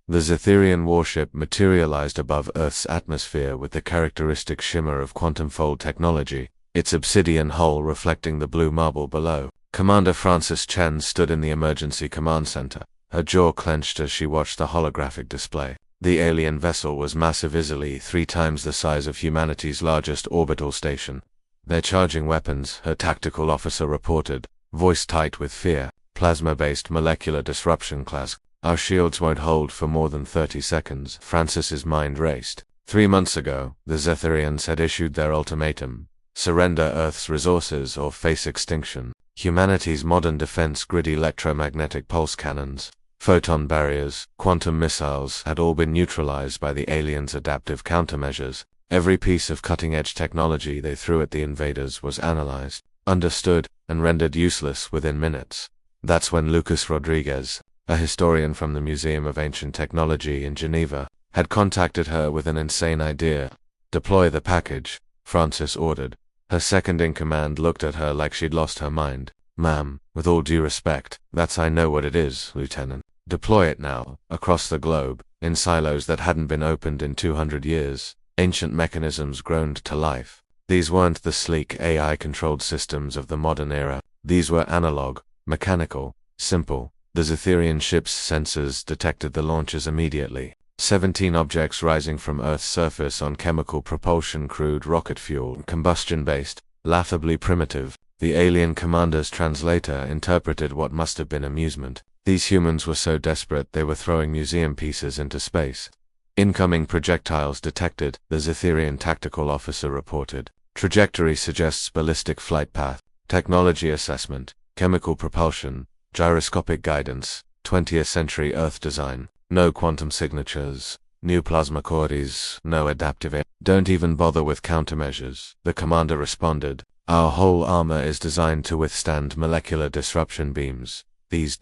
The Zetherian warship materialized above Earth's atmosphere with the characteristic shimmer of quantum-fold technology, its obsidian hull reflecting the blue marble below. Commander Frances Chen stood in the emergency command center, her jaw clenched as she watched the holographic display. The alien vessel was massive, easily 3 times the size of humanity's largest orbital station. "They're charging weapons," her tactical officer reported, voice tight with fear. "Plasma-based molecular disruption class. Our shields won't hold for more than 30 seconds. Frances's mind raced. 3 months ago, the Zetherians had issued their ultimatum: surrender Earth's resources or face extinction. Humanity's modern defense grid electromagnetic pulse cannons, photon barriers, quantum missiles had all been neutralized by the aliens' adaptive countermeasures. Every piece of cutting-edge technology they threw at the invaders was analyzed, understood, and rendered useless within minutes. That's when Lucas Rodriguez, a historian from the Museum of Ancient Technology in Geneva, had contacted her with an insane idea. "Deploy the package," Frances ordered. Her second-in-command looked at her like she'd lost her mind. "Ma'am, with all due respect, I know what it is, Lieutenant. Deploy it now, across the globe, in silos that hadn't been opened in 200 years. Ancient mechanisms groaned to life. These weren't the sleek AI-controlled systems of the modern era. These were analog, mechanical, simple. The Zetherian ship's sensors detected the launches immediately. 17 objects rising from Earth's surface on chemical propulsion, crude rocket fuel, combustion-based, laughably primitive. The alien commander's translator interpreted what must have been amusement. These humans were so desperate they were throwing museum pieces into space. "Incoming projectiles detected," the Zetherian tactical officer reported. "Trajectory suggests ballistic flight path. Technology assessment, chemical propulsion, gyroscopic guidance, 20th century Earth design. No quantum signatures, new plasma cores, no adaptive air. Don't even bother with countermeasures," the commander responded. "Our whole armor is designed to withstand molecular disruption beams. These ...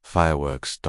fireworks ...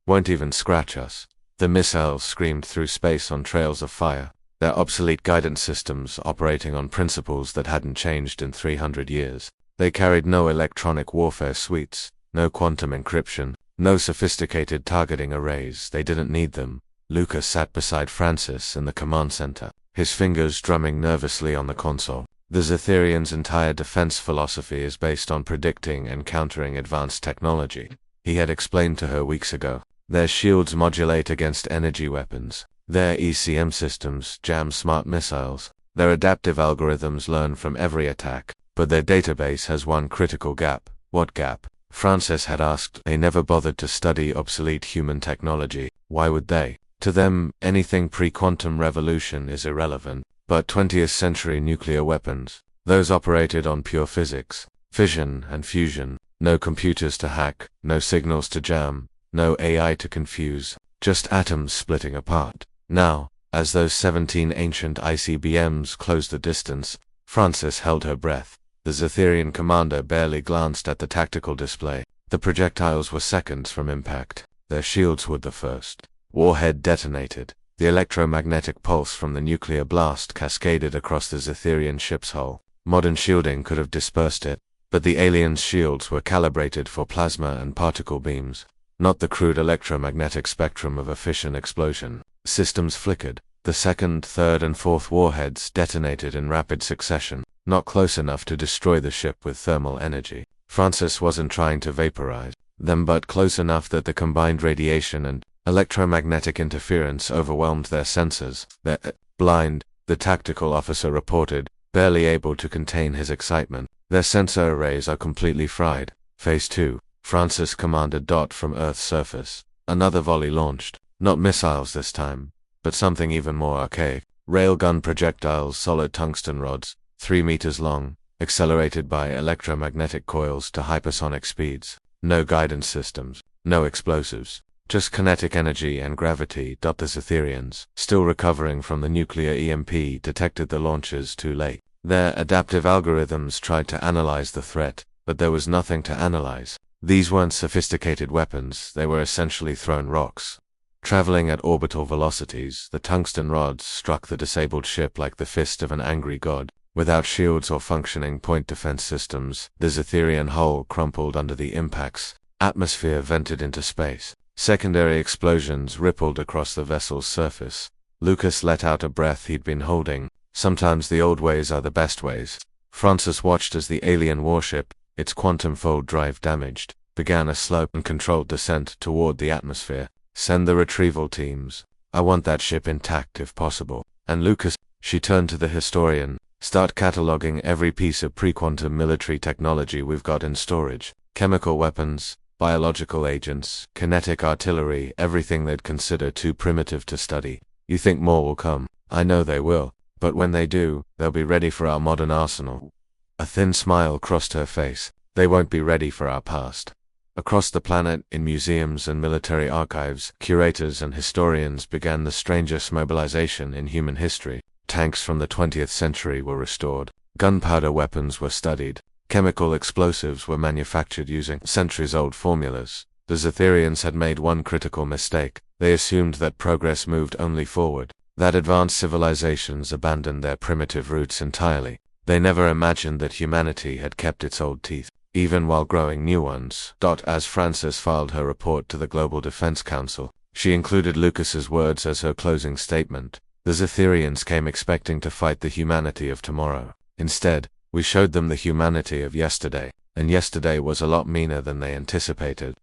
won't even scratch us." The missiles screamed through space on trails of fire, their obsolete guidance systems operating on principles that hadn't changed in 300 years. They carried no electronic warfare suites, no quantum encryption, no sophisticated targeting arrays. They didn't need them. Lucas sat beside Frances in the command center, his fingers drumming nervously on the console. The Zetherians' entire defense philosophy is based on predicting and countering advanced technology, he had explained to her weeks ago. Their shields modulate against energy weapons. Their ECM systems jam smart missiles. Their adaptive algorithms learn from every attack. But their database has one critical gap. What gap? Frances had asked. They never bothered to study obsolete human technology. Why would they? To them, anything pre-quantum revolution is irrelevant. But 20th century nuclear weapons, those operated on pure physics, fission and fusion, no computers to hack, no signals to jam, no AI to confuse, just atoms splitting apart. Now, as those 17 ancient ICBMs closed the distance, Frances held her breath. The Zetherian commander barely glanced at the tactical display. The projectiles were seconds from impact. Their shields were the first. Warhead detonated. The electromagnetic pulse from the nuclear blast cascaded across the Zetherian ship's hull. Modern shielding could have dispersed it, but the aliens' shields were calibrated for plasma and particle beams, not the crude electromagnetic spectrum of a fission explosion. Systems flickered. The second, third, and fourth warheads detonated in rapid succession, not close enough to destroy the ship with thermal energy. Frances wasn't trying to vaporize them, but close enough that the combined radiation and electromagnetic interference overwhelmed their sensors. "They're blind," the tactical officer reported, barely able to contain his excitement. "Their sensor arrays are completely fried." Phase 2, Frances commanded. From Earth's surface, another volley launched. Not missiles this time, but something even more archaic. Railgun projectiles, solid tungsten rods, 3 meters long, accelerated by electromagnetic coils to hypersonic speeds. No guidance systems, no explosives. Just kinetic energy and gravity. The Zetherians, still recovering from the nuclear EMP, detected the launches too late. Their adaptive algorithms tried to analyze the threat, but there was nothing to analyze. These weren't sophisticated weapons, they were essentially thrown rocks. Traveling at orbital velocities, the tungsten rods struck the disabled ship like the fist of an angry god. Without shields or functioning point defense systems, the Zetherian hull crumpled under the impacts. Atmosphere vented into space. Secondary explosions rippled across the vessel's surface. Lucas let out a breath he'd been holding. Sometimes the old ways are the best ways. Francis watched as the alien warship, its quantum fold drive damaged, began a slow and controlled descent toward the atmosphere. Send the retrieval teams. I want that ship intact if possible. And Lucas, she turned to the historian, start cataloging every piece of pre-quantum military technology we've got in storage. Chemical weapons, biological agents, kinetic artillery, everything they'd consider too primitive to study. You think more will come? I know they will, but when they do, they'll be ready for our modern arsenal. A thin smile crossed her face. They won't be ready for our past. Across the planet, in museums and military archives, curators and historians began the strangest mobilization in human history. Tanks from the 20th century were restored. Gunpowder weapons were studied. Chemical explosives were manufactured using centuries-old formulas. The Zetherians had made one critical mistake. They assumed that progress moved only forward, that advanced civilizations abandoned their primitive roots entirely. They never imagined that humanity had kept its old teeth, even while growing new ones. As Frances filed her report to the Global Defense Council, she included Lucas's words as her closing statement. The Zetherians came expecting to fight the humanity of tomorrow. Instead, we showed them the humanity of yesterday, and yesterday was a lot meaner than they anticipated.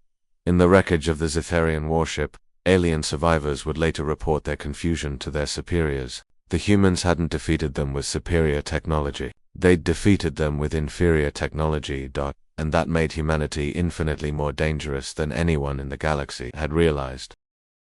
In the wreckage of the Zetherian warship, alien survivors would later report their confusion to their superiors. The humans hadn't defeated them with superior technology. They'd defeated them with inferior technology. And that made humanity infinitely more dangerous than anyone in the galaxy had realized.